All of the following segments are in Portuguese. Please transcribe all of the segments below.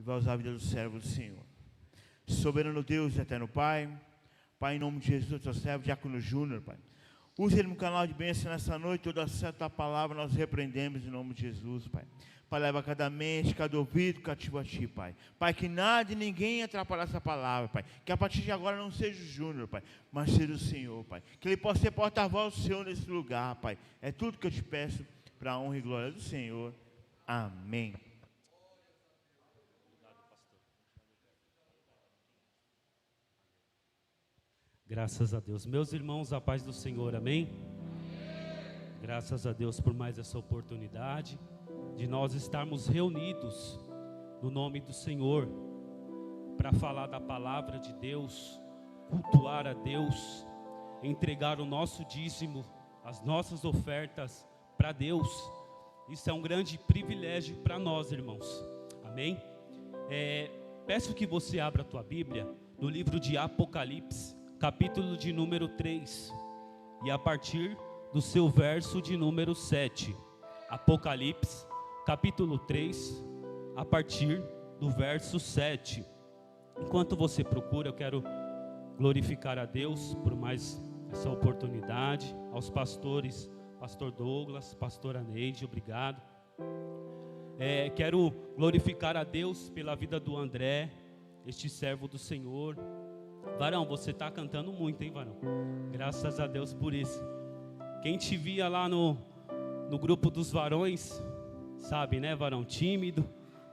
vai usar a vida do servo do Senhor. Soberano Deus, eterno Pai, Pai, em nome de Jesus, teu servo, Diácono Júnior, Pai. Use ele no canal de bênção nessa noite, toda certa palavra nós repreendemos em nome de Jesus, Pai. Pai, leva cada mente, cada ouvido cativo a Ti, Pai. Pai, que nada e ninguém atrapalhe essa palavra, Pai. Que a partir de agora não seja o Júnior, Pai, mas seja o Senhor, Pai. Que ele possa ser porta-voz do Senhor nesse lugar, Pai. É tudo que eu te peço para a honra e glória do Senhor. Amém. Graças a Deus. Meus irmãos, a paz do Senhor, amém? Graças a Deus por mais essa oportunidade de nós estarmos reunidos no nome do Senhor para falar da palavra de Deus, cultuar a Deus, entregar o nosso dízimo, as nossas ofertas para Deus. Isso é um grande privilégio para nós, irmãos, amém? Peço que você abra a tua Bíblia no livro de Apocalipse, capítulo de número 3, e a partir do seu verso de número 7. Apocalipse, capítulo 3, a partir do verso 7. Enquanto você procura, eu quero glorificar a Deus por mais essa oportunidade, aos pastores, pastor Douglas, pastora Neide, obrigado. Quero glorificar a Deus pela vida do André, este servo do Senhor. Varão, você está cantando muito, hein, varão? Graças a Deus por isso. Quem te via lá no grupo dos varões, sabe, né, varão? Tímido,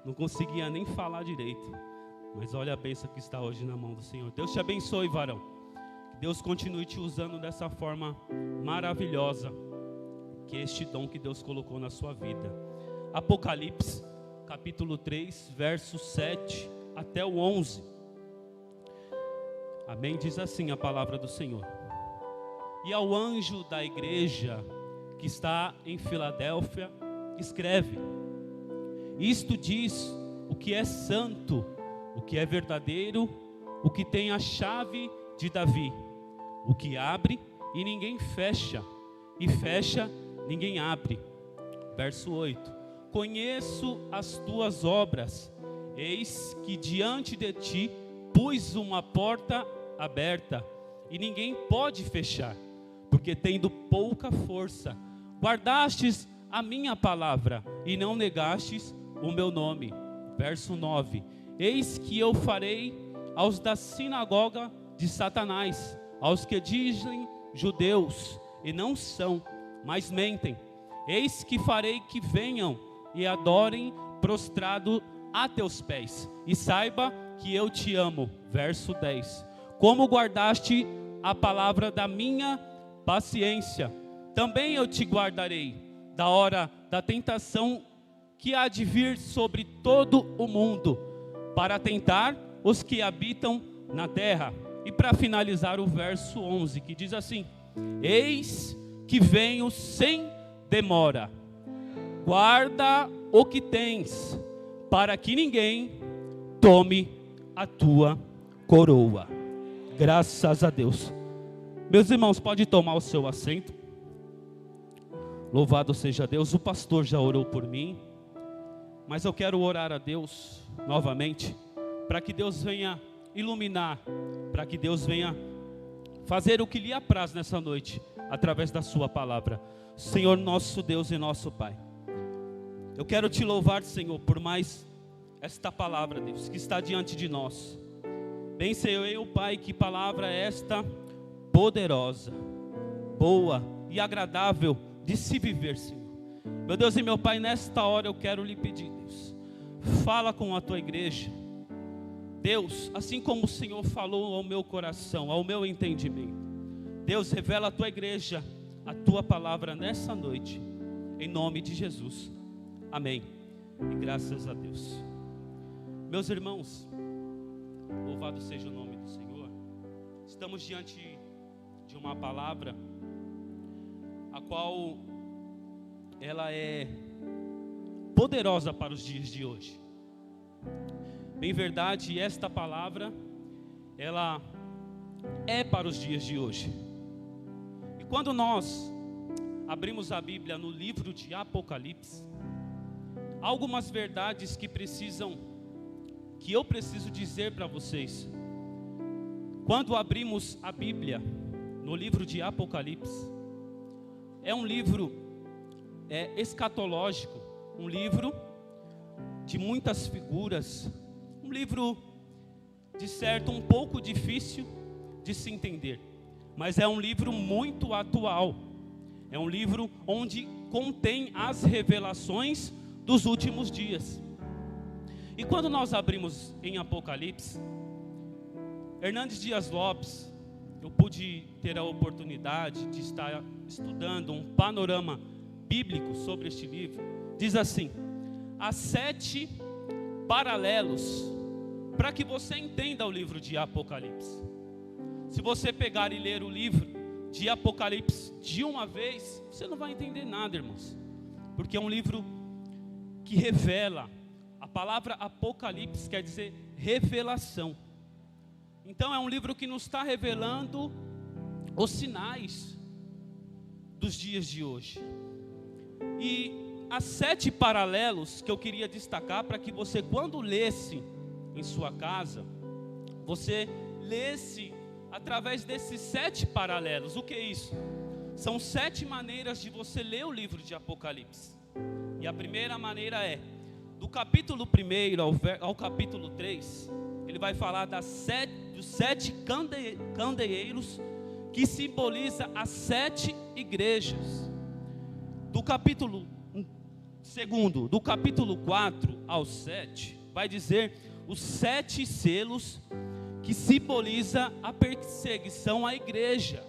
não conseguia nem falar direito. Mas olha a bênção que está hoje na mão do Senhor. Deus te abençoe, varão. Que Deus continue te usando dessa forma maravilhosa, que é este dom que Deus colocou na sua vida. Apocalipse, capítulo 3, verso 7 até o 11. Amém? Diz assim a palavra do Senhor. E ao anjo da igreja que está em Filadélfia, escreve: isto diz o que é santo, o que é verdadeiro, o que tem a chave de Davi, o que abre e ninguém fecha, e fecha, ninguém abre. Verso 8: conheço as tuas obras, eis que diante de ti pus uma porta aberta, e ninguém pode fechar, porque tendo pouca força, guardastes a minha palavra, e não negastes o meu nome. Verso 9: eis que eu farei aos da sinagoga de Satanás, aos que dizem judeus, e não são, mas mentem, eis que farei que venham e adorem prostrado a teus pés, e saiba que eu te amo. Verso 10: como guardaste a palavra da minha paciência, também eu te guardarei da hora da tentação que há de vir sobre todo o mundo, para tentar os que habitam na terra. E para finalizar, o verso 11, que diz assim: eis que venho sem demora, guarda o que tens, para que ninguém tome a tua coroa. Graças a Deus. Meus irmãos, pode tomar o seu assento. Louvado seja Deus. O pastor já orou por mim, mas eu quero orar a Deus novamente, para que Deus venha iluminar, para que Deus venha fazer o que lhe apraz nessa noite, através da sua palavra. Senhor nosso Deus e nosso Pai, eu quero te louvar, Senhor, por mais esta palavra, Deus, que está diante de nós. Bem sei eu, Pai, que palavra é esta poderosa, boa e agradável de se viver, Senhor. Meu Deus e meu Pai, nesta hora eu quero lhe pedir, Deus, fala com a tua igreja. Deus, assim como o Senhor falou ao meu coração, ao meu entendimento, Deus, revela a tua igreja a tua palavra nessa noite, em nome de Jesus. Amém. E graças a Deus. Meus irmãos, louvado seja o nome do Senhor. Estamos diante de uma palavra a qual ela é poderosa para os dias de hoje. Bem verdade, esta palavra ela é para os dias de hoje. E quando nós abrimos a Bíblia no livro de Apocalipse, há algumas verdades que precisam que eu preciso dizer para vocês. Quando abrimos a Bíblia, no livro de Apocalipse, é um livro escatológico, um livro de muitas figuras, um livro, de certo, um pouco difícil de se entender, mas é um livro muito atual, é um livro onde contém as revelações dos últimos dias. E quando nós abrimos em Apocalipse, Hernandes Dias Lopes, eu pude ter a oportunidade de estar estudando um panorama bíblico sobre este livro, diz assim: há 7 paralelos para que você entenda o livro de Apocalipse. Se você pegar e ler o livro de Apocalipse de uma vez, você não vai entender nada, irmãos, porque é um livro que revela. A palavra Apocalipse quer dizer revelação. Então é um livro que nos está revelando os sinais dos dias de hoje. E há 7 paralelos que eu queria destacar para que você, quando lesse em sua casa, você lesse através desses 7 paralelos. O que é isso? São 7 maneiras de você ler o livro de Apocalipse. E a primeira maneira é, do capítulo 1 ao capítulo 3, ele vai falar dos 7 candeeiros, que simboliza as 7 igrejas. Do capítulo 2, do capítulo 4 ao 7, vai dizer os 7 selos, que simboliza a perseguição à igreja.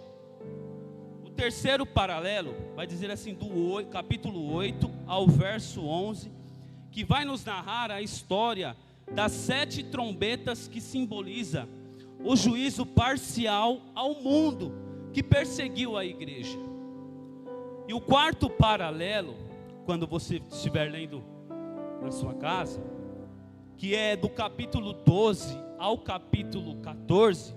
O terceiro paralelo vai dizer assim, do capítulo 8 ao verso 11, que vai nos narrar a história das 7 trombetas, que simboliza o juízo parcial ao mundo que perseguiu a igreja. E o quarto paralelo, quando você estiver lendo na sua casa, que é do capítulo 12 ao capítulo 14,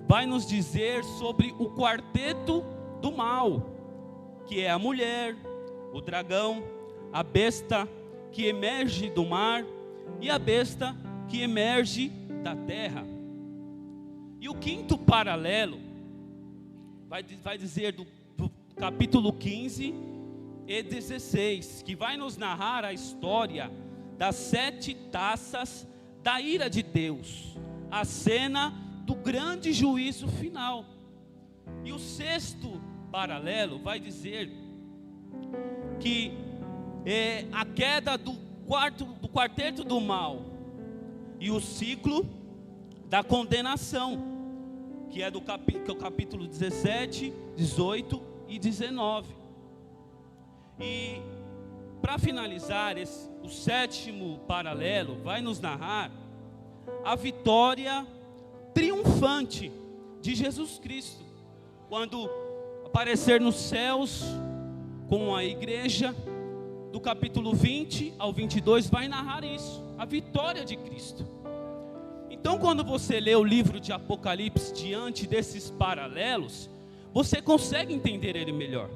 vai nos dizer sobre o quarteto do mal, que é a mulher, o dragão, a besta que emerge do mar e a besta que emerge da terra. E o quinto paralelo vai dizer do capítulo 15 e 16, que vai nos narrar a história das 7 taças da ira de Deus, a cena do grande juízo final. E o sexto paralelo vai dizer que é a queda do quarteto do mal e o ciclo da condenação, que é do capítulo 17, 18 e 19. E para finalizar, o sétimo paralelo vai nos narrar a vitória triunfante de Jesus Cristo, quando aparecer nos céus com a igreja. Do capítulo 20 ao 22 vai narrar isso, a vitória de Cristo. Então, quando você lê o livro de Apocalipse diante desses paralelos, você consegue entender ele melhor.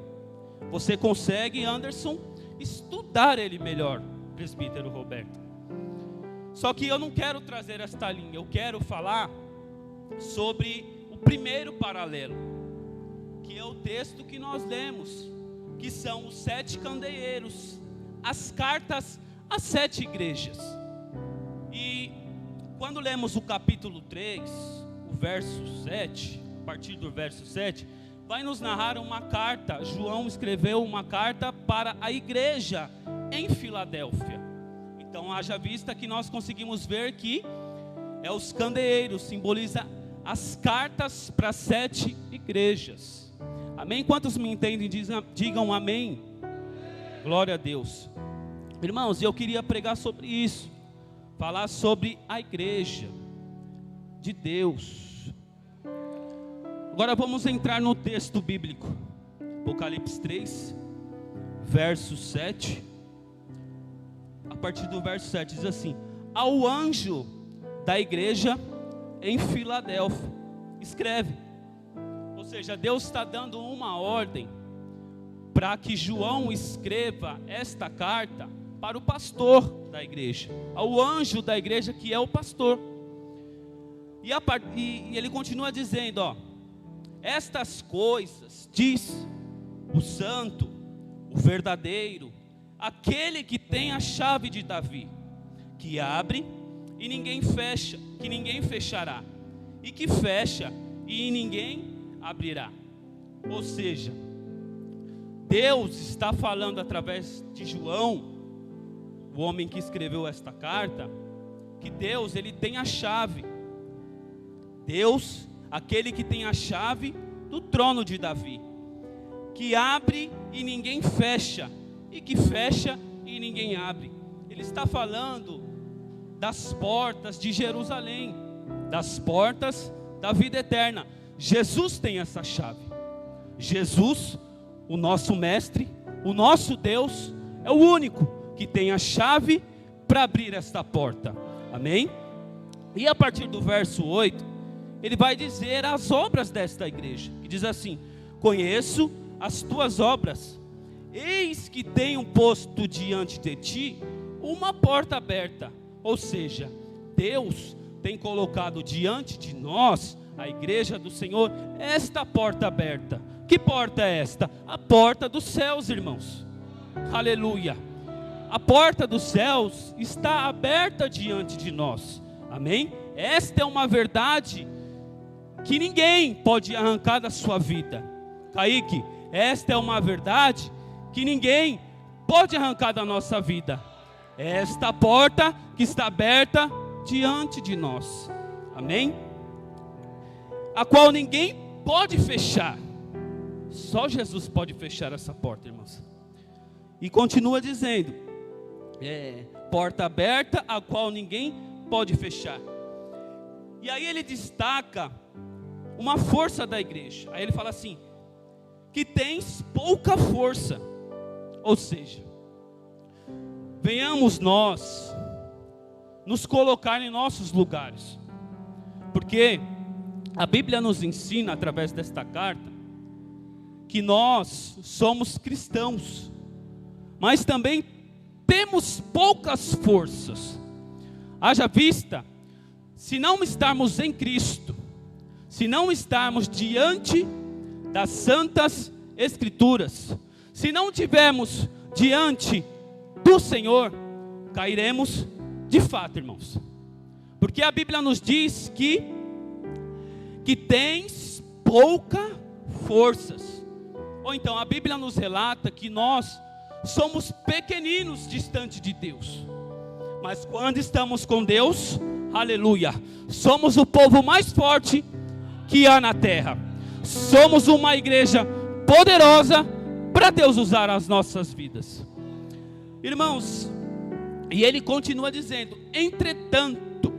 Você consegue, Anderson, estudar ele melhor, presbítero Roberto. Só que eu não quero trazer esta linha, eu quero falar sobre o primeiro paralelo, que é o texto que nós lemos, que são os 7 candeeiros, as cartas às 7 igrejas. E quando lemos o capítulo 3, o verso 7, a partir do verso 7, vai nos narrar uma carta. João escreveu uma carta para a igreja em Filadélfia. Então haja vista que nós conseguimos ver que os candeeiros, simboliza as cartas para 7 igrejas. Amém? Quantos me entendem? Digam amém. Glória a Deus. Irmãos, eu queria pregar sobre isso, falar sobre a igreja de Deus. Agora vamos entrar no texto bíblico. Apocalipse 3, verso 7. A partir do verso 7 diz assim: ao anjo da igreja em Filadélfia, escreve. Ou seja, Deus está dando uma ordem para que João escreva esta carta para o pastor da igreja, ao anjo da igreja que é o pastor. E ele continua dizendo, ó: estas coisas diz o santo, o verdadeiro, aquele que tem a chave de Davi, que abre e ninguém fecha, que ninguém fechará, e que fecha e ninguém abrirá. Ou seja, Deus está falando através de João, o homem que escreveu esta carta, que Deus, ele tem a chave. Deus, aquele que tem a chave do trono de Davi, que abre e ninguém fecha, e que fecha e ninguém abre. Ele está falando das portas de Jerusalém, das portas da vida eterna. Jesus tem essa chave. Jesus, o nosso mestre, o nosso Deus, é o único que tem a chave para abrir esta porta. Amém? E a partir do verso 8, ele vai dizer as obras desta igreja, que diz assim: conheço as tuas obras, eis que tenho posto diante de ti uma porta aberta. Ou seja, Deus tem colocado diante de nós, a igreja do Senhor, esta porta aberta. Que porta é esta? A porta dos céus, irmãos. Aleluia. A porta dos céus está aberta diante de nós. Amém? Esta é uma verdade que ninguém pode arrancar da sua vida. Kaique, esta é uma verdade que ninguém pode arrancar da nossa vida. Esta porta que está aberta diante de nós. Amém? A qual ninguém pode fechar. Só Jesus pode fechar essa porta, irmãos. E continua dizendo: porta aberta, a qual ninguém pode fechar. E aí ele destaca uma força da igreja. Aí ele fala assim: que tens pouca força. Ou seja, venhamos nós nos colocar em nossos lugares, porque a Bíblia nos ensina através desta carta que nós somos cristãos, mas também temos poucas forças. Haja vista, se não estarmos em Cristo, se não estarmos diante das santas Escrituras, se não tivermos diante do Senhor, cairemos de fato, irmãos. Porque a Bíblia nos diz que tens pouca forças. Ou então a Bíblia nos relata que nós somos pequeninos distante de Deus, mas quando estamos com Deus, aleluia, somos o povo mais forte que há na terra. Somos uma igreja poderosa para Deus usar as nossas vidas, irmãos. E ele continua dizendo: entretanto,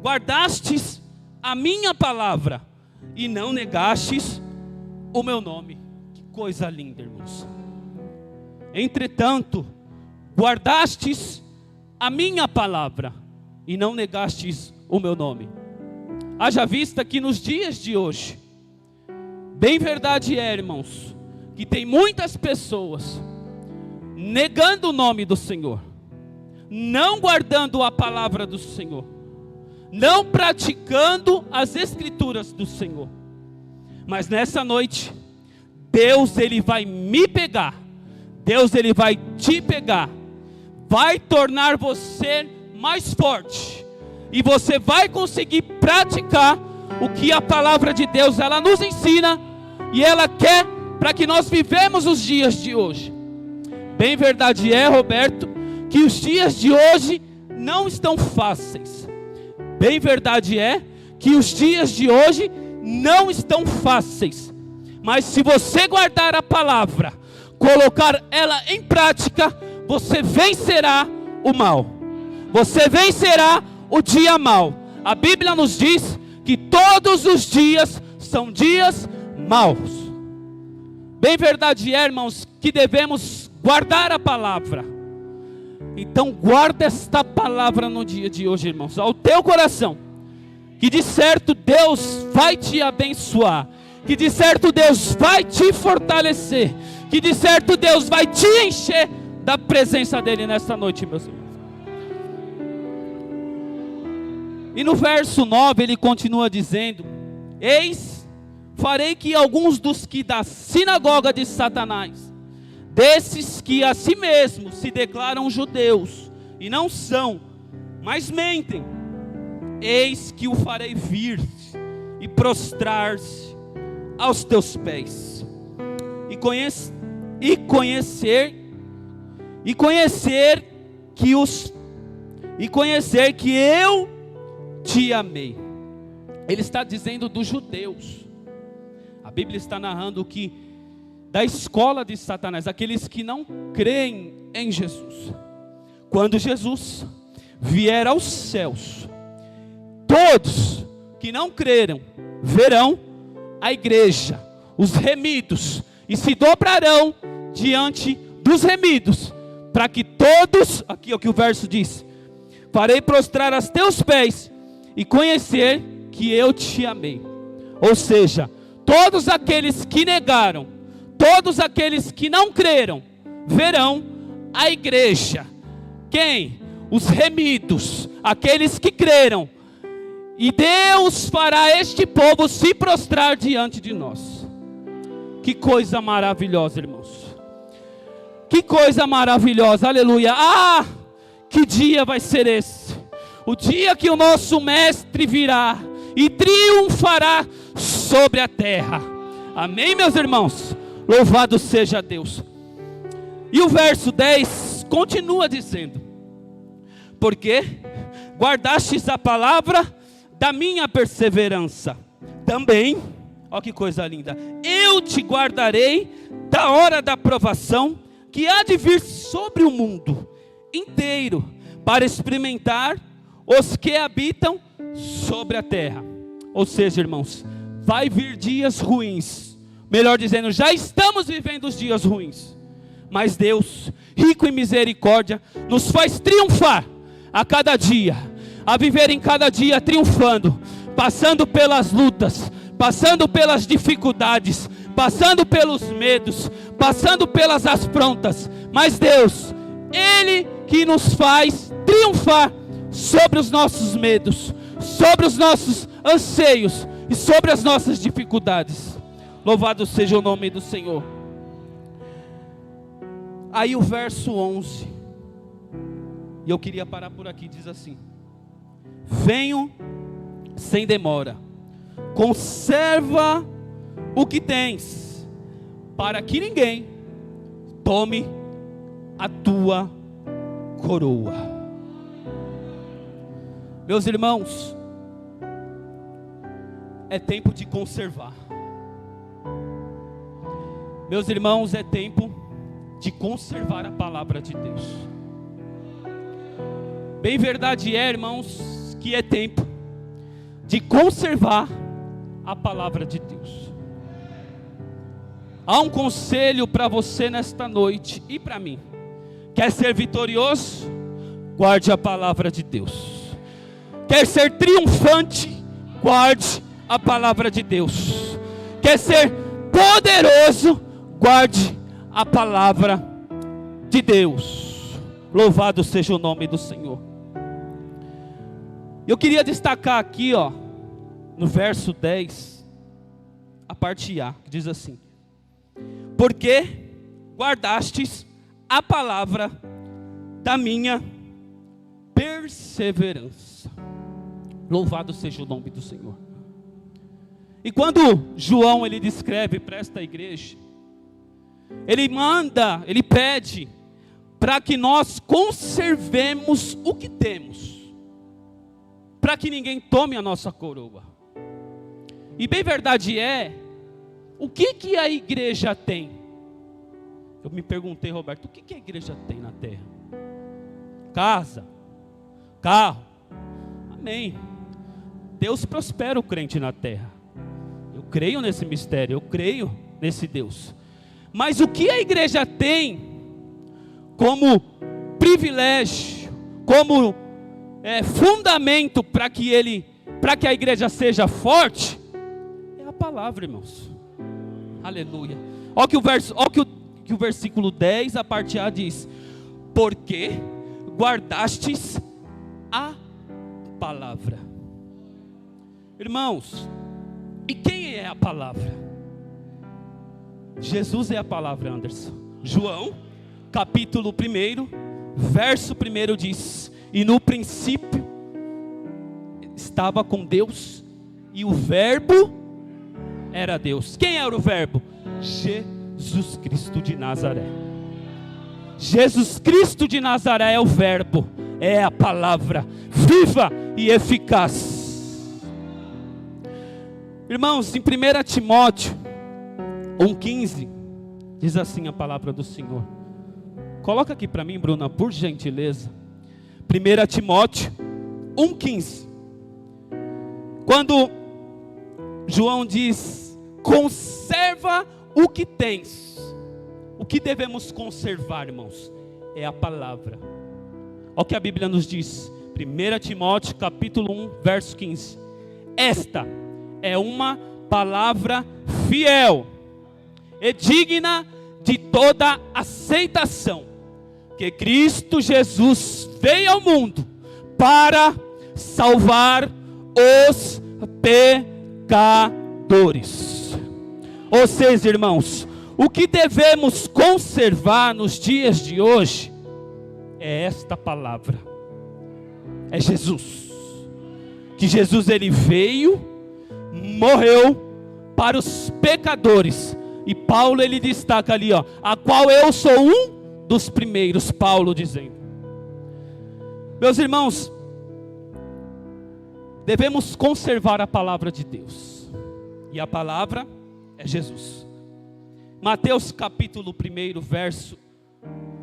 guardastes a minha palavra e não negastes o meu nome. Que coisa linda, irmãos. Entretanto, guardastes a minha palavra e não negastes o meu nome. Haja vista que nos dias de hoje, bem verdade é, irmãos, que tem muitas pessoas negando o nome do Senhor, não guardando a palavra do Senhor, não praticando as Escrituras do Senhor. Mas nessa noite, Deus, ele vai me pegar, Deus, ele vai te pegar, vai tornar você mais forte, e você vai conseguir praticar o que a palavra de Deus, ela nos ensina, e ela quer para que nós vivemos os dias de hoje. Bem verdade é, Roberto, que os dias de hoje não estão fáceis. Bem verdade é que os dias de hoje não estão fáceis, mas se você guardar a palavra, colocar ela em prática, você vencerá o mal, você vencerá o dia mau. A Bíblia nos diz que todos os dias são dias maus. Bem verdade é, irmãos, que devemos guardar a palavra. Então guarda esta palavra no dia de hoje, irmãos, ao teu coração, que de certo Deus vai te abençoar, que de certo Deus vai te fortalecer, que de certo Deus vai te encher da presença dEle nesta noite, meus irmãos. E no verso 9 ele continua dizendo: eis, farei que alguns dos que da sinagoga de Satanás, desses que a si mesmos se declaram judeus, e não são, mas mentem, eis que o farei vir e prostrar-se aos teus pés, e conhecer que eu te amei. Ele está dizendo dos judeus. A Bíblia está narrando que da escola de Satanás, aqueles que não creem em Jesus. Quando Jesus vier aos céus, todos que não creram verão a igreja, os remidos, e se dobrarão diante dos remidos, para que todos, aqui é o que o verso diz: farei prostrar aos teus pés e conhecer que eu te amei. Ou seja, todos aqueles que negaram, todos aqueles que não creram, verão a igreja. Quem? Os remidos, aqueles que creram. E Deus fará este povo se prostrar diante de nós. Que coisa maravilhosa, irmãos. Que coisa maravilhosa, aleluia. Ah, que dia vai ser esse? O dia que o nosso mestre virá e triunfará sobre a terra. Amém, meus irmãos? Louvado seja Deus. E o verso 10 continua dizendo: porque guardastes a palavra da minha perseverança, também, ó que coisa linda, eu te guardarei da hora da provação que há de vir sobre o mundo inteiro, para experimentar os que habitam sobre a terra. Ou seja, irmãos, vai vir dias ruins, melhor dizendo, já estamos vivendo os dias ruins, mas Deus, rico em misericórdia, nos faz triunfar a cada dia, a viver em cada dia triunfando, passando pelas lutas, passando pelas dificuldades, passando pelos medos, passando pelas afrontas, mas Deus, Ele que nos faz triunfar sobre os nossos medos, sobre os nossos anseios e sobre as nossas dificuldades. Louvado seja o nome do Senhor. Aí o verso 11, e eu queria parar por aqui, diz assim: venho sem demora, conserva o que tens, para que ninguém tome a tua coroa. Meus irmãos, é tempo de conservar. Meus irmãos, é tempo de conservar a palavra de Deus. Bem verdade é, irmãos, que é tempo de conservar a palavra de Deus. Há um conselho para você nesta noite e para mim. Quer ser vitorioso? Guarde a palavra de Deus. Quer ser triunfante? Guarde a palavra de Deus. Quer ser poderoso? Guarde a palavra de Deus. Louvado seja o nome do Senhor. Eu queria destacar aqui, ó, no verso 10, a parte A, que diz assim: porque guardastes a palavra da minha perseverança. Louvado seja o nome do Senhor. E quando João ele descreve para esta igreja, ele pede para que nós conservemos o que temos, para que ninguém tome a nossa coroa. E bem verdade é, o que a igreja tem? Eu me perguntei, Roberto, o que a igreja tem na terra? Casa, carro, amém. Deus prospera o crente na terra. Eu creio nesse mistério, eu creio nesse Deus. Mas o que a igreja tem como privilégio, como fundamento para que a igreja seja forte, é a palavra, irmãos. Aleluia. Olha que o versículo 10, a parte A diz: porque guardastes a palavra. Irmãos, e quem é a palavra? Jesus é a palavra, Anderson. João, capítulo 1, verso 1 diz: e no princípio estava com Deus, e o verbo era Deus. Quem era o verbo? Jesus Cristo de Nazaré. Jesus Cristo de Nazaré é o verbo, é a palavra viva e eficaz. Irmãos, em 1 Timóteo 1,15 diz assim a palavra do Senhor. Coloca aqui para mim, Bruna, por gentileza. 1 Timóteo 1,15. Quando João diz: conserva o que tens. O que devemos conservar, irmãos? É a palavra. Olha o que a Bíblia nos diz. 1 Timóteo capítulo 1, verso 15. Esta é uma palavra fiel e digna de toda aceitação, que Cristo Jesus veio ao mundo para salvar os pecadores. Ou seja, irmãos, o que devemos conservar nos dias de hoje é esta palavra, é Jesus. Que Jesus ele veio, morreu para os pecadores. E Paulo ele destaca ali, ó, a qual eu sou um dos primeiros, Paulo dizendo. Meus irmãos, devemos conservar a palavra de Deus. E a palavra é Jesus. Mateus capítulo 1, verso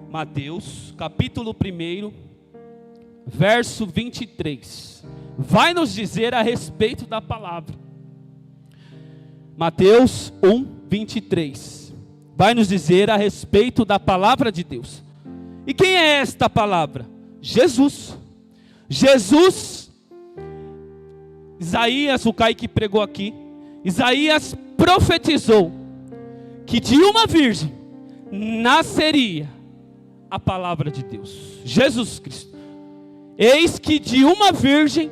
Mateus capítulo 1, verso 23. Vai nos dizer a respeito da palavra. Mateus 1, 23. Vai nos dizer a respeito da palavra de Deus. E quem é esta palavra? Jesus. Jesus, Isaías, o Caio que pregou aqui, Isaías profetizou que de uma virgem nasceria a palavra de Deus, Jesus Cristo. Eis que de uma virgem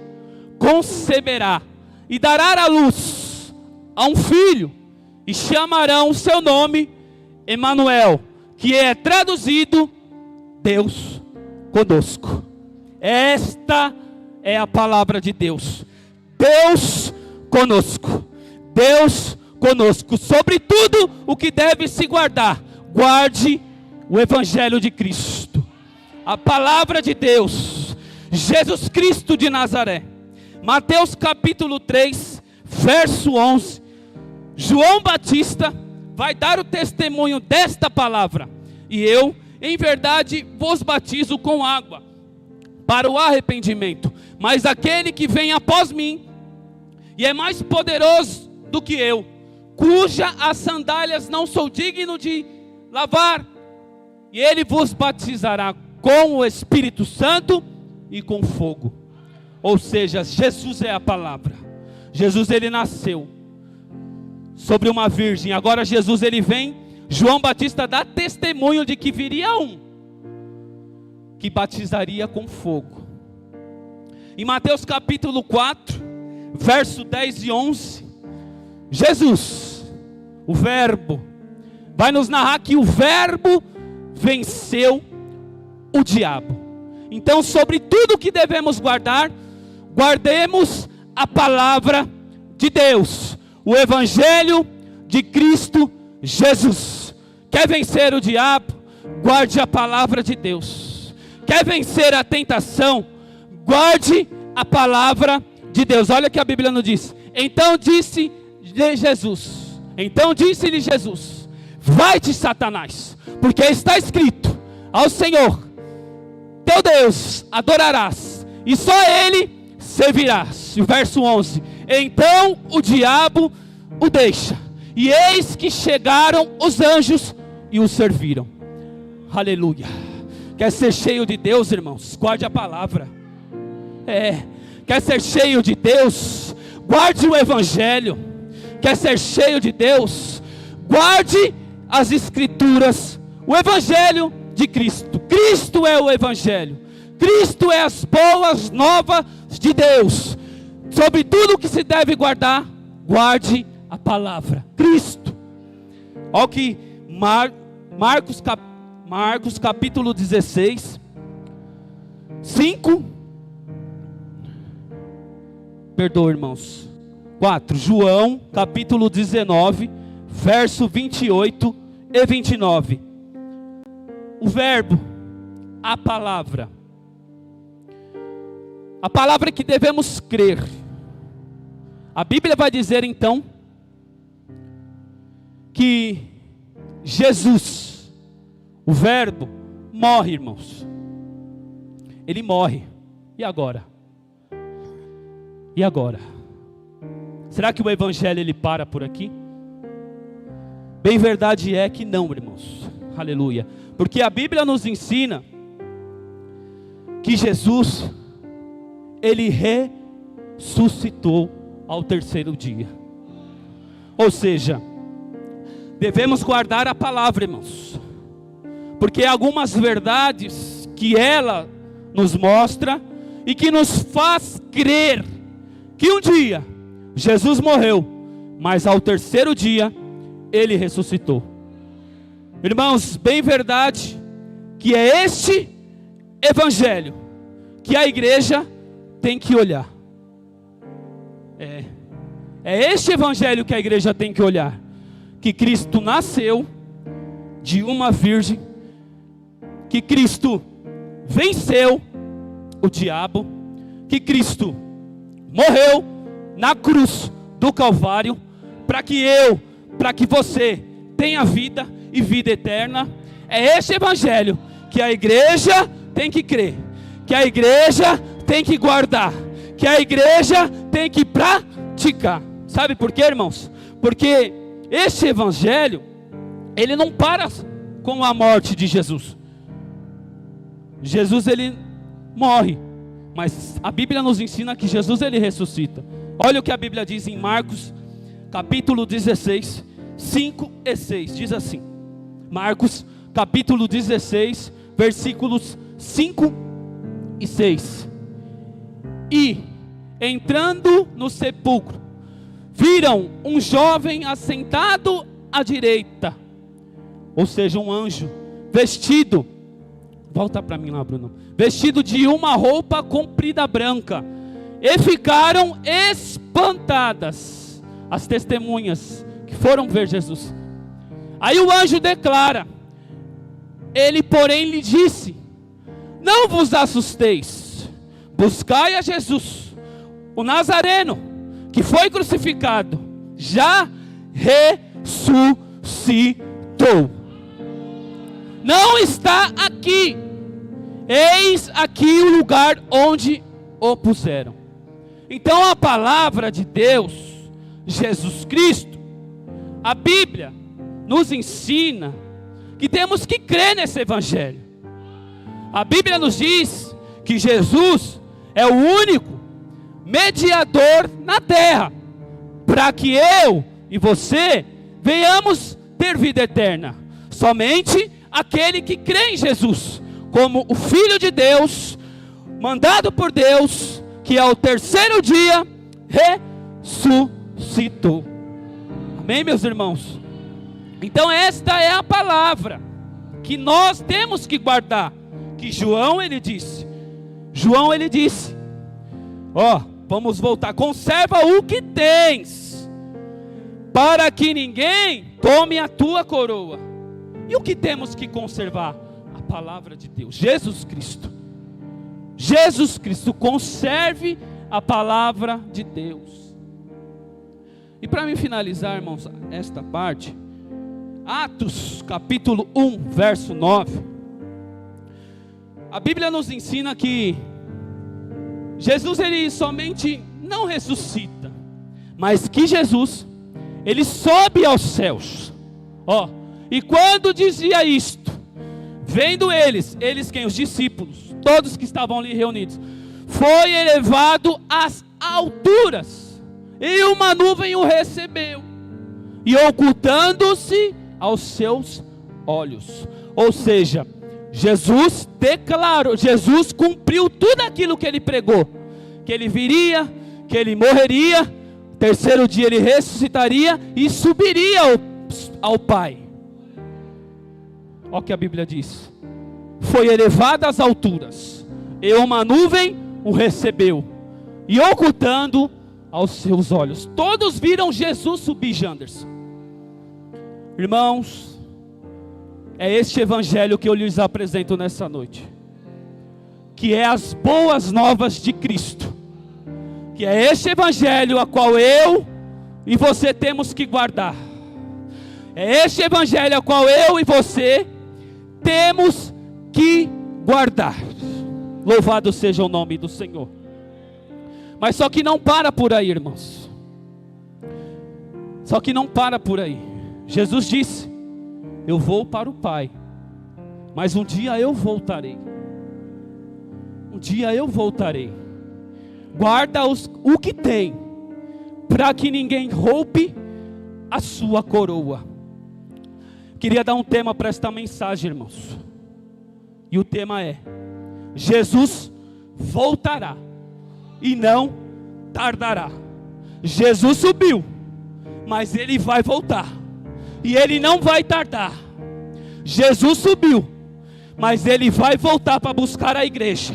conceberá e dará à luz a um filho, e chamarão o seu nome Emanuel, que é traduzido Deus conosco. Esta é a palavra de Deus. Deus conosco. Deus conosco. Sobre tudo o que deve se guardar, guarde o Evangelho de Cristo, a palavra de Deus, Jesus Cristo de Nazaré. Mateus capítulo 3, verso 11. João Batista vai dar o testemunho desta palavra. E eu, em verdade, vos batizo com água para o arrependimento. Mas aquele que vem após mim, e é mais poderoso do que eu, cuja as sandálias não sou digno de lavar, e ele vos batizará com o Espírito Santo e com fogo. Ou seja, Jesus é a palavra. Jesus ele nasceu sobre uma virgem. Agora Jesus ele vem. João Batista dá testemunho de que viria um que batizaria com fogo. Em Mateus capítulo 4, verso 10 e 11, Jesus, o verbo, vai nos narrar que o verbo venceu o diabo. Então, sobre tudo que devemos guardar, guardemos a palavra de Deus, o Evangelho de Cristo Jesus. Quer vencer o diabo? Guarde a palavra de Deus. Quer vencer a tentação? Guarde a palavra de Deus. Olha o que a Bíblia nos diz. Então disse-lhe Jesus: vai-te, Satanás, porque está escrito: ao Senhor teu Deus adorarás, e só Ele servirás. Verso 11. Então o diabo o deixa, e eis que chegaram os anjos e o serviram. Aleluia. Quer ser cheio de Deus, irmãos? Guarde a palavra. Quer ser cheio de Deus? Guarde o Evangelho. Quer ser cheio de Deus? Guarde as Escrituras, o Evangelho de Cristo. Cristo é o Evangelho. Cristo é as boas novas de Deus. sobre tudo o que se deve guardar, guarde a palavra, Cristo. Olha o que Marcos capítulo 16, 5, perdoa irmãos, 4, João capítulo 19, verso 28 e 29, o verbo, a palavra que devemos crer. A Bíblia vai dizer então que Jesus, o verbo, morre, irmãos. Ele morre. E agora? E agora? Será que o evangelho ele para por aqui? Bem verdade é que não, irmãos. Aleluia. Porque a Bíblia nos ensina que Jesus, ele ressuscitou ao terceiro dia. Ou seja, devemos guardar a palavra, irmãos, porque algumas verdades que ela nos mostra e que nos faz crer que um dia Jesus morreu, mas ao terceiro dia ele ressuscitou. Irmãos, bem verdade que é este evangelho que a igreja tem que olhar. É este evangelho que a igreja tem que olhar. Que Cristo nasceu de uma virgem, que Cristo venceu o diabo, que Cristo morreu na cruz do Calvário, para que você tenha vida e vida eterna. É este evangelho que a igreja tem que crer, que a igreja tem que guardar, que a igreja tem que praticar. Sabe por quê, irmãos? Porque este evangelho, ele não para com a morte de Jesus. Jesus, ele morre, mas a Bíblia nos ensina que Jesus, ele ressuscita. Olha o que a Bíblia diz em Marcos, capítulo 16, 5 e 6, diz assim. Marcos, capítulo 16, versículos 5 e 6. E, entrando no sepulcro, viram um jovem assentado à direita, ou seja, um anjo, vestido, volta para mim lá, Bruno, vestido de uma roupa comprida branca, e ficaram espantadas, as testemunhas que foram ver Jesus. Aí o anjo declara, ele porém lhe disse, não vos assusteis, buscai a Jesus, o Nazareno, que foi crucificado, já ressuscitou. Não está aqui, eis aqui o lugar onde o puseram. Então a palavra de Deus, Jesus Cristo, a Bíblia nos ensina que temos que crer nesse evangelho. A Bíblia nos diz que Jesus é o único mediador na terra, para que eu e você venhamos ter vida eterna. Somente aquele que crê em Jesus como o Filho de Deus, mandado por Deus, que ao terceiro dia ressuscitou. Amém, meus irmãos? Então esta é a palavra que nós temos que guardar, que João ele disse, vamos voltar, conserva o que tens, para que ninguém tome a tua coroa. E o que temos que conservar? A palavra de Deus, Jesus Cristo. Jesus Cristo, conserve a palavra de Deus. E para me finalizar, irmãos, esta parte, Atos capítulo 1, verso 9, a Bíblia nos ensina que Jesus, ele somente não ressuscita, mas que Jesus, ele sobe aos céus. E quando dizia isto, vendo eles quem? Os discípulos, todos que estavam ali reunidos, foi elevado às alturas, e uma nuvem o recebeu, e ocultando-se aos seus olhos. Ou seja, Jesus cumpriu tudo aquilo que ele pregou, que ele viria, que ele morreria, terceiro dia ele ressuscitaria e subiria ao Pai. Olha o que a Bíblia diz: foi elevado às alturas, e uma nuvem o recebeu, e ocultando aos seus olhos. Todos viram Jesus subir, Janderson. Irmãos, é este evangelho que eu lhes apresento nessa noite, que é as boas novas de Cristo, que é este evangelho a qual eu e você temos que guardar. É este evangelho a qual eu e você temos que guardar. Louvado seja o nome do Senhor. Mas só que não para por aí, irmãos. Só que não para por aí. Jesus disse: eu vou para o Pai, mas um dia eu voltarei. Um dia eu voltarei. Guarda o que tem, para que ninguém roube a sua coroa. Queria dar um tema para esta mensagem, irmãos. E o tema é: Jesus voltará e não tardará. Jesus subiu, mas ele vai voltar, e ele não vai tardar. Jesus subiu, mas ele vai voltar para buscar a igreja.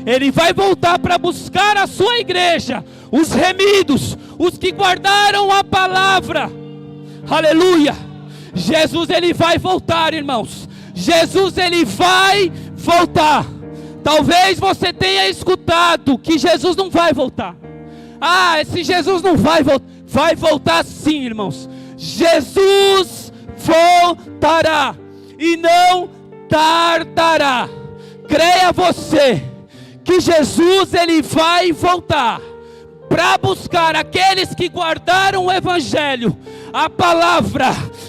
Ele vai voltar para buscar a sua igreja, os remidos, os que guardaram a palavra. Aleluia. Jesus, ele vai voltar, irmãos. Jesus, ele vai voltar. Talvez você tenha escutado que Jesus não vai voltar. Ah, esse Jesus não vai voltar. Vai voltar sim, irmãos. Jesus voltará e não tardará. Creia você que Jesus, ele vai voltar para buscar aqueles que guardaram o evangelho, a palavra,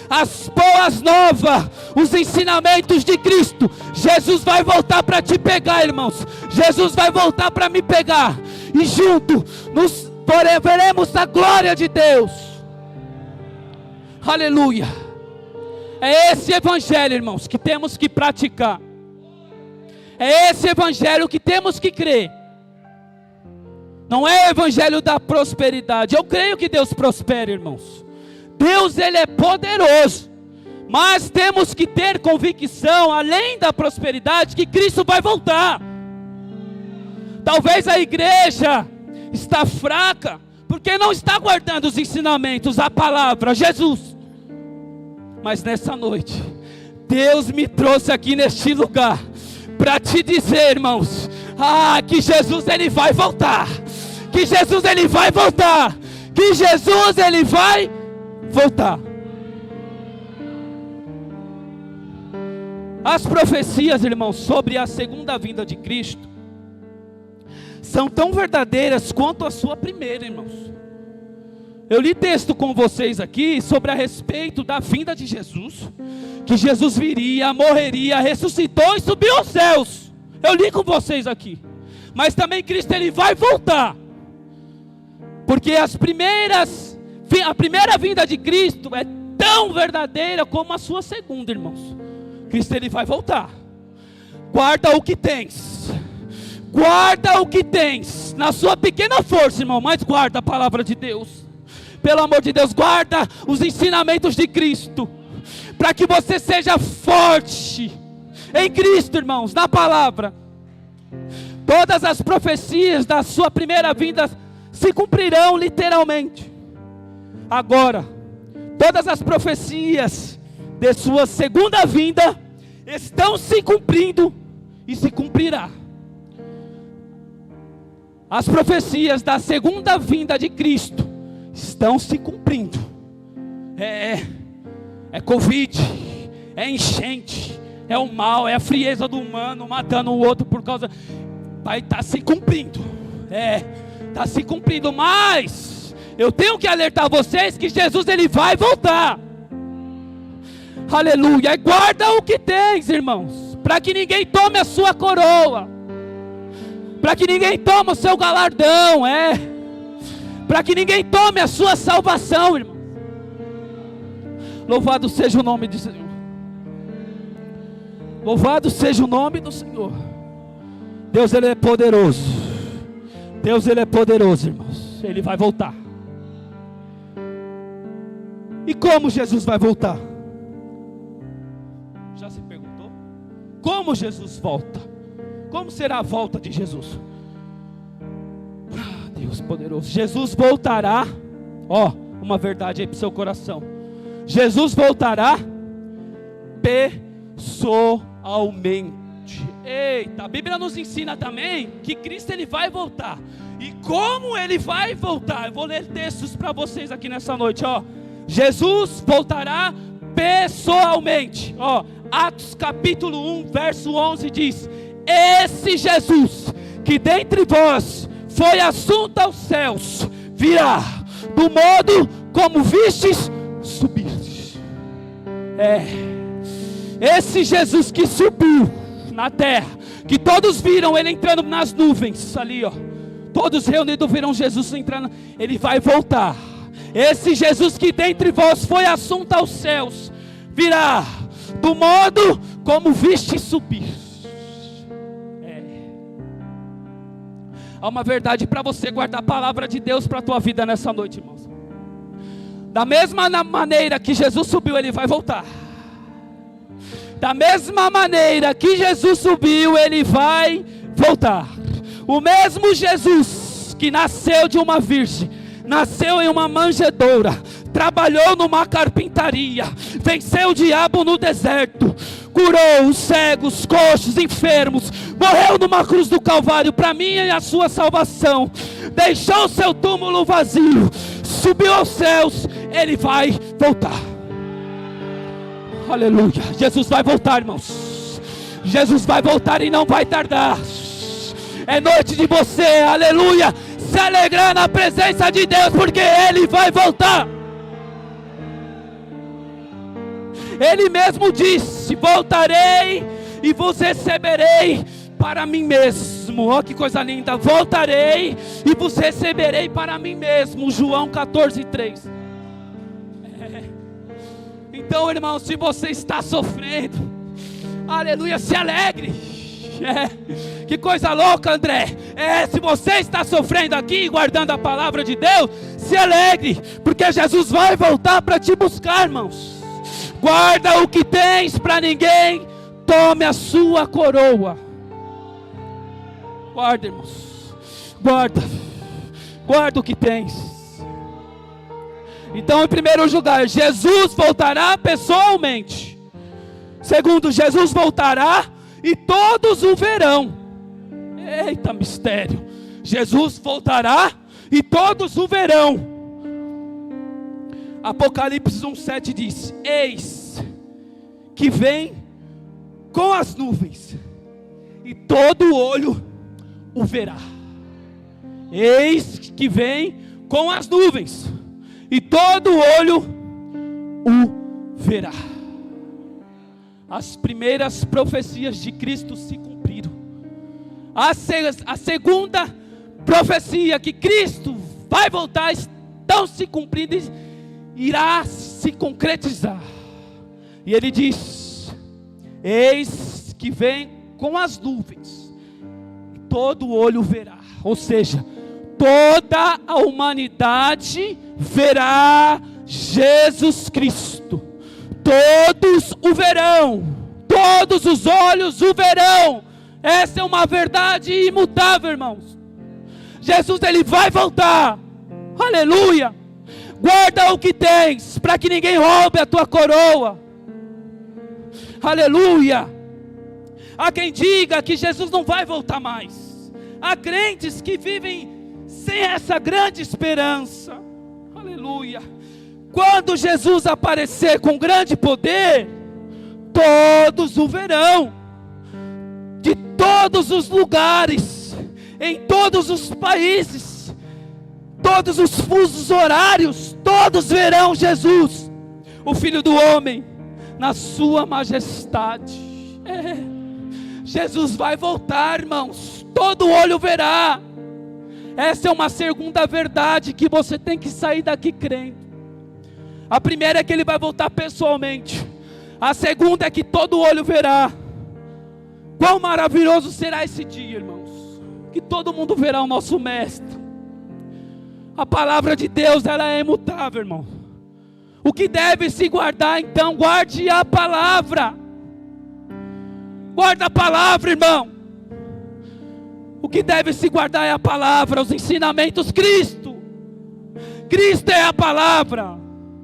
as boas novas, os ensinamentos de Cristo. Jesus vai voltar para te pegar, irmãos. Jesus vai voltar para me pegar, e junto nos veremos a glória de Deus. Aleluia. É esse evangelho, irmãos, que temos que praticar. É esse evangelho que temos que crer. Não é o evangelho da prosperidade. Eu creio que Deus prospera, irmãos. Deus, ele é poderoso. Mas temos que ter convicção, além da prosperidade, que Cristo vai voltar. Talvez a igreja está fraca, porque não está guardando os ensinamentos, a palavra, Jesus. Mas nessa noite, Deus me trouxe aqui neste lugar para te dizer, irmãos, que Jesus, ele vai voltar. Que Jesus, ele vai voltar. Que Jesus, ele vai voltar. As profecias, irmãos, sobre a segunda vinda de Cristo são tão verdadeiras quanto a sua primeira, irmãos. Eu li texto com vocês aqui sobre a respeito da vinda de Jesus, que Jesus viria, morreria, ressuscitou e subiu aos céus. Eu li com vocês aqui. Mas também Cristo, ele vai voltar. Porque a primeira vinda de Cristo é tão verdadeira como a sua segunda, irmãos. Cristo, ele vai voltar. Guarda o que tens. Guarda o que tens. Na sua pequena força, irmão, mas guarda a palavra de Deus. Pelo amor de Deus, guarda os ensinamentos de Cristo, para que você seja forte em Cristo, irmãos, na palavra. Todas as profecias da sua primeira vinda se cumprirão literalmente. Agora, todas as profecias de sua segunda vinda estão se cumprindo e se cumprirá. As profecias da segunda vinda de Cristo estão se cumprindo. É Covid, é enchente, é o mal, é a frieza do humano matando o outro por causa. Vai estar se cumprindo. Está se cumprindo, mas eu tenho que alertar vocês que Jesus, ele vai voltar. Aleluia. Guarda o que tens, irmãos, para que ninguém tome a sua coroa, para que ninguém tome o seu galardão, para que ninguém tome a sua salvação, irmão. Louvado seja o nome do Senhor. Louvado seja o nome do Senhor. Deus, ele é poderoso. Deus, ele é poderoso, irmãos. Ele vai voltar. E como Jesus vai voltar? Já se perguntou? Como Jesus volta? Como será a volta de Jesus? Ah, Deus poderoso. Jesus voltará. Ó, uma verdade aí para o seu coração. Jesus voltará pessoalmente. Eita, a Bíblia nos ensina também que Cristo ele vai voltar. E como ele vai voltar? Eu vou ler textos para vocês aqui nessa noite, ó. Jesus voltará pessoalmente. Ó, Atos capítulo 1, verso 11 diz: esse Jesus que dentre vós foi assunto aos céus, virá do modo como vistes subir. Esse Jesus que subiu na terra, que todos viram ele entrando nas nuvens, ali ó, todos reunidos viram Jesus entrando, ele vai voltar. Esse Jesus que dentre vós foi assunto aos céus, virá do modo como viste subir. Há uma verdade para você guardar a palavra de Deus para a tua vida nessa noite, irmãos. Da mesma maneira que Jesus subiu, ele vai voltar. Da mesma maneira que Jesus subiu, ele vai voltar. O mesmo Jesus que nasceu de uma virgem, nasceu em uma manjedoura, trabalhou numa carpintaria, venceu o diabo no deserto, curou os cegos, coxos, enfermos, morreu numa cruz do Calvário para minha e a sua salvação, deixou o seu túmulo vazio, subiu aos céus, ele vai voltar. Aleluia. Jesus vai voltar, irmãos. Jesus vai voltar e não vai tardar. É noite de você, aleluia, se alegrar na presença de Deus, porque ele vai voltar. Ele mesmo disse: voltarei e vos receberei para mim mesmo. Olha que coisa linda. Voltarei e vos receberei para mim mesmo. João 14:3. Então, irmão, se você está sofrendo, aleluia, se alegre. Que coisa louca, André. Se você está sofrendo aqui, guardando a palavra de Deus, se alegre, porque Jesus vai voltar para te buscar, irmãos. Guarda o que tens para ninguém tome a sua coroa. Guarda, irmãos. Guarda o que tens. Então, em primeiro lugar, Jesus voltará pessoalmente. Segundo, Jesus voltará e todos o verão. Eita, mistério. Jesus voltará e todos o verão. Apocalipse 1:7 diz: eis que vem com as nuvens, e todo olho o verá. Eis que vem com as nuvens, e todo olho o verá. As primeiras profecias de Cristo se cumpriram. A segunda profecia, que Cristo vai voltar, estão se cumprindo e irá se concretizar. E ele diz: eis que vem com as nuvens, e todo olho verá. Ou seja, toda a humanidade verá Jesus Cristo. Todos o verão, todos os olhos o verão. Essa é uma verdade imutável, irmãos. Jesus, ele vai voltar. Aleluia. Guarda o que tens, para que ninguém roube a tua coroa. Aleluia. Há quem diga que Jesus não vai voltar mais. Há crentes que vivem sem essa grande esperança. Aleluia. Quando Jesus aparecer com grande poder, todos o verão, de todos os lugares, em todos os países, todos os fusos horários, todos verão Jesus, o Filho do Homem, na sua majestade. Jesus vai voltar, irmãos, todo olho verá. Essa é uma segunda verdade que você tem que sair daqui crendo. A primeira é que ele vai voltar pessoalmente. A segunda é que todo olho verá. Quão maravilhoso será esse dia, irmãos, que todo mundo verá o nosso mestre. A palavra de Deus, ela é imutável, irmão. O que deve se guardar, então, guarde a palavra. Guarda a palavra, irmão. O que deve se guardar é a palavra, os ensinamentos. Cristo é a palavra.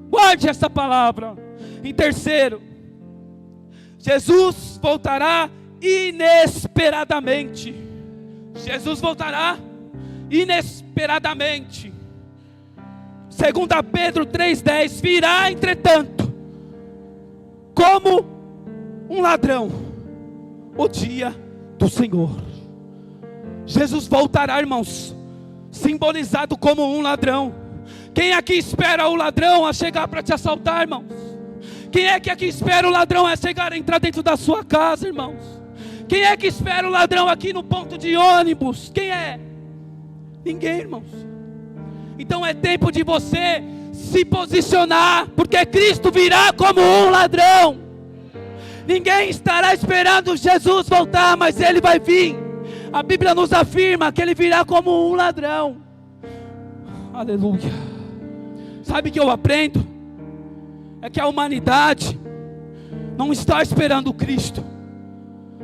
Guarde essa palavra. Em terceiro, Jesus voltará inesperadamente. Jesus voltará inesperadamente. 2 Pedro 3,10: virá, entretanto, como um ladrão, o dia do Senhor. Jesus voltará, irmãos, simbolizado como um ladrão. Quem aqui espera o ladrão a chegar para te assaltar, irmãos? Quem é que aqui espera o ladrão a chegar, a entrar dentro da sua casa, irmãos? Quem é que espera o ladrão aqui no ponto de ônibus? Quem é? Ninguém, irmãos. Então é tempo de você se posicionar, porque Cristo virá como um ladrão. Ninguém estará esperando Jesus voltar, mas Ele vai vir. A Bíblia nos afirma que Ele virá como um ladrão. Aleluia. Sabe o que eu aprendo? É que a humanidade não está esperando Cristo.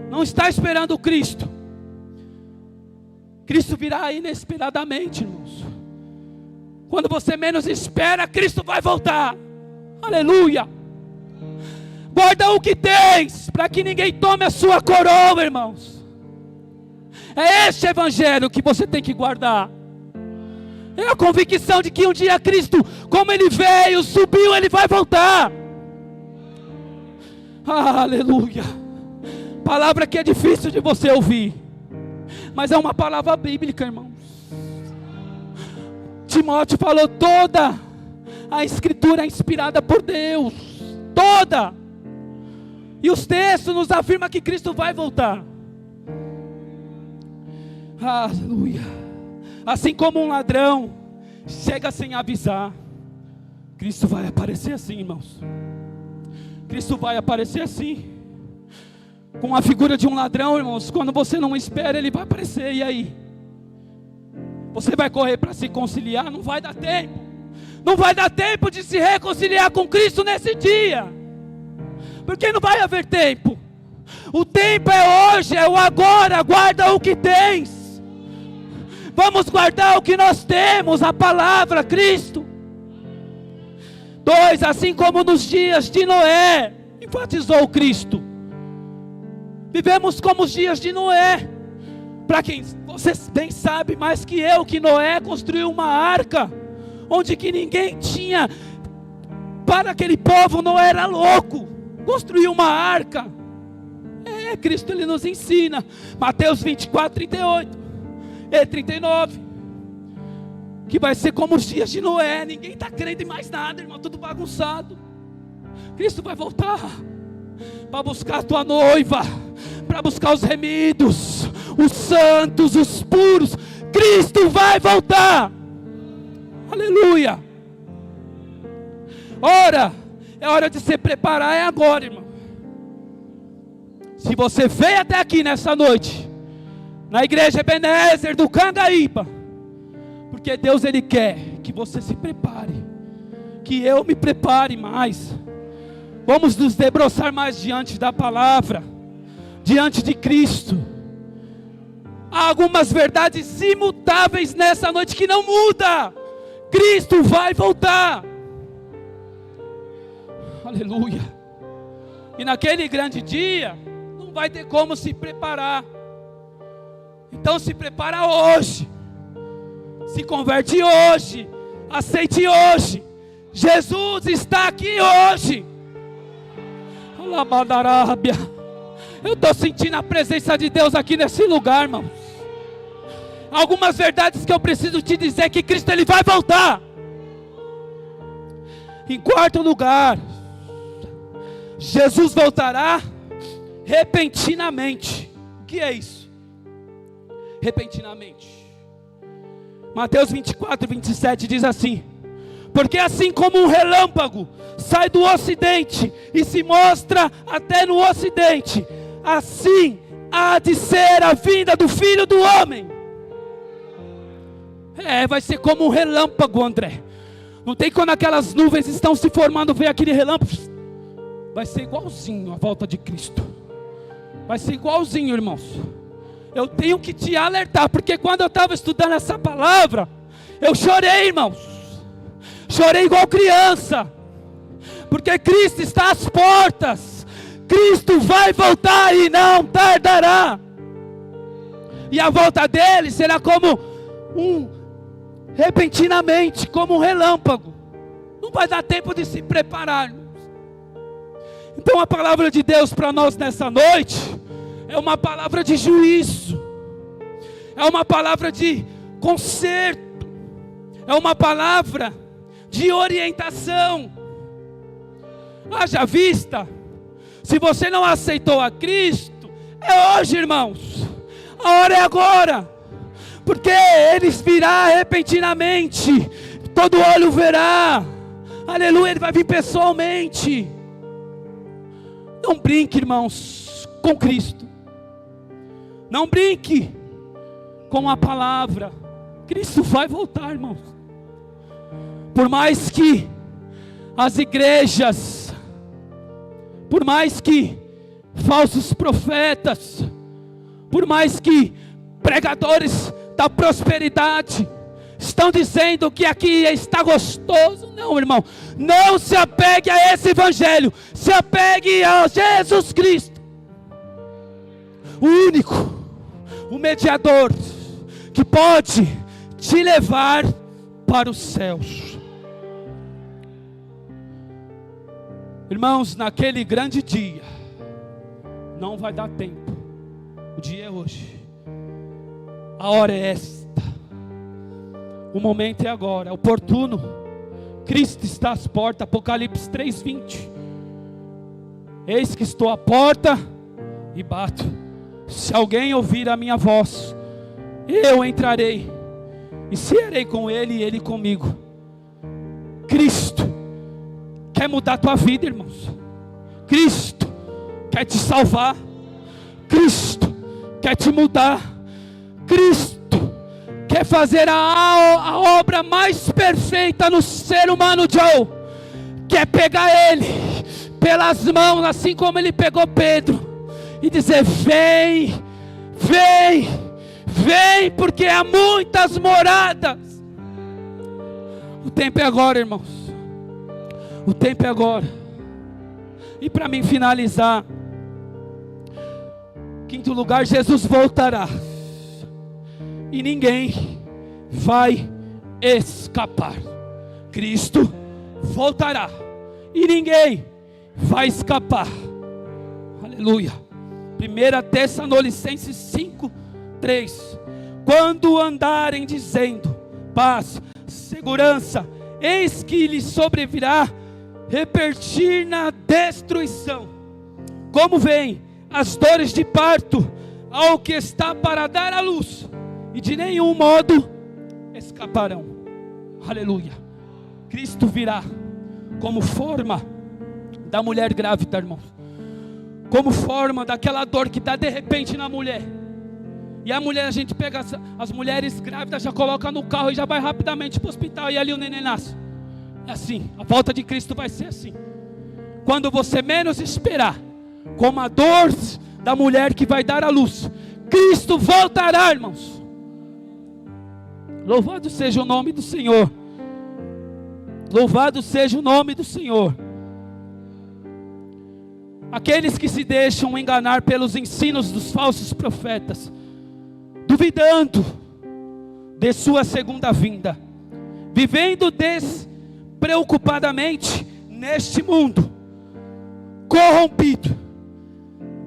Não está esperando Cristo. Cristo virá inesperadamente, irmãos. Quando você menos espera, Cristo vai voltar. Aleluia. Guarda o que tens, para que ninguém tome a sua coroa, irmãos. É este evangelho que você tem que guardar. É a convicção de que um dia Cristo, como Ele veio, subiu, Ele vai voltar. Aleluia. Palavra que é difícil de você ouvir, mas é uma palavra bíblica, irmãos. Timóteo falou: toda a escritura é inspirada por Deus. Toda. E os textos nos afirmam que Cristo vai voltar. Aleluia. Assim como um ladrão chega sem avisar, Cristo vai aparecer assim, irmãos. Cristo vai aparecer assim, com a figura de um ladrão, irmãos. Quando você não espera, Ele vai aparecer. E aí? Você vai correr para se conciliar? Não vai dar tempo. Não vai dar tempo de se reconciliar com Cristo nesse dia, porque não vai haver tempo. O tempo é hoje, é o agora. Guarda o que tens. Vamos guardar o que nós temos, a palavra, Cristo. 2, assim como nos dias de Noé, enfatizou Cristo. Vivemos como os dias de Noé. Para quem, você bem sabe mais que eu, que Noé construiu uma arca, onde que ninguém tinha, para aquele povo não era louco, construiu uma arca. Cristo Ele nos ensina, Mateus 24, 38 e 39, que vai ser como os dias de Noé. Ninguém está crendo em mais nada, irmão, tudo bagunçado. Cristo vai voltar para buscar a tua noiva, para buscar os remidos, os santos, os puros. Cristo vai voltar. Aleluia. Ora, é hora de se preparar, é agora, irmão. Se você veio até aqui nessa noite, na igreja Ebenezer do Cangaíba, porque Deus Ele quer que você se prepare, que eu me prepare mais. Vamos nos debruçar mais diante da palavra, diante de Cristo. Há algumas verdades imutáveis nessa noite que não muda. Cristo vai voltar. Aleluia. E naquele grande dia não vai ter como se preparar. Então se prepara hoje. Se converte hoje. Aceite hoje. Jesus está aqui hoje. Eu estou sentindo a presença de Deus aqui nesse lugar, irmãos. Algumas verdades que eu preciso te dizer é que Cristo Ele vai voltar. Em quarto lugar, Jesus voltará repentinamente. O que é isso? Repentinamente. Mateus 24, 27 diz assim: porque assim como um relâmpago sai do ocidente e se mostra até no ocidente, assim há de ser a vinda do Filho do Homem. Vai ser como um relâmpago, André. Não tem quando aquelas nuvens estão se formando, vem aquele relâmpago. Vai ser igualzinho a volta de Cristo. Vai ser igualzinho, irmãos. Eu tenho que te alertar, porque quando eu estava estudando essa palavra, eu chorei, irmãos. Chorei igual criança. Porque Cristo está às portas. Cristo vai voltar e não tardará. E a volta dele será como repentinamente, como um relâmpago. Não vai dar tempo de se preparar. Então a palavra de Deus para nós nessa noite é uma palavra de juízo, é uma palavra de conserto, é uma palavra de orientação. Haja vista, se você não aceitou a Cristo, é hoje, irmãos, a hora é agora, porque Ele virá repentinamente, todo olho verá, aleluia, Ele vai vir pessoalmente. Não brinque, irmãos, com Cristo, não brinque com a palavra. Cristo vai voltar, irmãos. Por mais que as igrejas, por mais que falsos profetas, por mais que pregadores da prosperidade estão dizendo que aqui está gostoso, não, irmão, não se apegue a esse evangelho, se apegue a Jesus Cristo, o único, o mediador, que pode te levar para os céus. Irmãos, naquele grande dia, não vai dar tempo, o dia é hoje, a hora é esta, o momento é agora, é oportuno. Cristo está às portas, Apocalipse 3:20. Eis que estou à porta e bato. Se alguém ouvir a minha voz, eu entrarei e cearei com ele e ele comigo. Cristo quer mudar a tua vida, irmãos. Cristo quer te salvar. Cristo quer te mudar. Cristo quer fazer a obra mais perfeita no ser humano, Joe. Quer pegar ele pelas mãos, assim como ele pegou Pedro, e dizer: vem, vem, vem, porque há muitas moradas. O tempo é agora, irmãos. O tempo é agora. E para mim finalizar, quinto lugar, Jesus voltará e ninguém vai escapar. Cristo voltará e ninguém vai escapar. Aleluia. 1 Tessalonicenses 5:3. Quando andarem dizendo paz, segurança, eis que lhes sobrevirá repertir na destruição, como vem as dores de parto ao que está para dar à luz, e de nenhum modo escaparão. Aleluia. Cristo virá como forma da mulher grávida, irmãos, como forma daquela dor que dá de repente na mulher. E a mulher, a gente pega as mulheres grávidas, já coloca no carro e já vai rapidamente para o hospital, e ali o neném nasce. É assim, a volta de Cristo vai ser assim. Quando você menos esperar, como a dor da mulher que vai dar à luz, Cristo voltará, irmãos. Louvado seja o nome do Senhor. Louvado seja o nome do Senhor. Aqueles que se deixam enganar pelos ensinos dos falsos profetas, duvidando de sua segunda vinda, vivendo despreocupadamente neste mundo corrompido,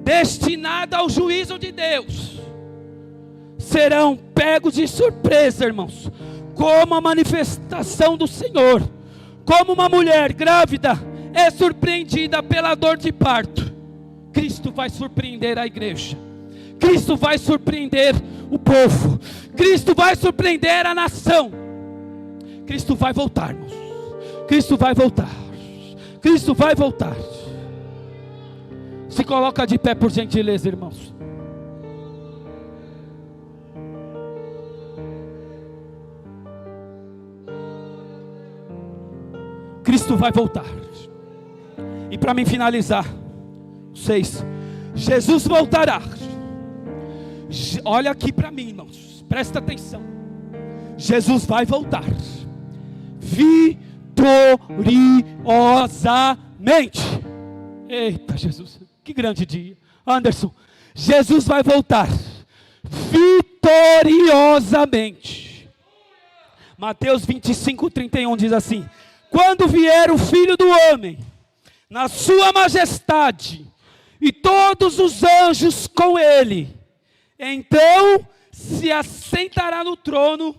destinado ao juízo de Deus, serão pegos de surpresa, irmãos, como a manifestação do Senhor, como uma mulher grávida é surpreendida pela dor de parto. Cristo vai surpreender a igreja, Cristo vai surpreender o povo, Cristo vai surpreender a nação. Cristo vai voltar, irmãos. Cristo vai voltar. Cristo vai voltar. Se coloca de pé, por gentileza, irmãos. Cristo vai voltar. E para mim finalizar, 6, Jesus voltará. Olha aqui para mim, irmãos, presta atenção. Jesus vai voltar vitoriosamente. Eita Jesus, que grande dia. Anderson, Jesus vai voltar vitoriosamente. Mateus 25:31 diz assim: quando vier o Filho do Homem na sua majestade e todos os anjos com ele, então se assentará no trono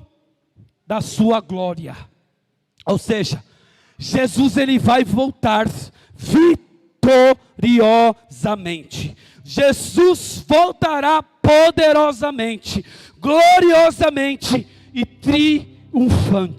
da sua glória. Ou seja, Jesus ele vai voltar vitoriosamente. Jesus voltará poderosamente, gloriosamente e triunfante.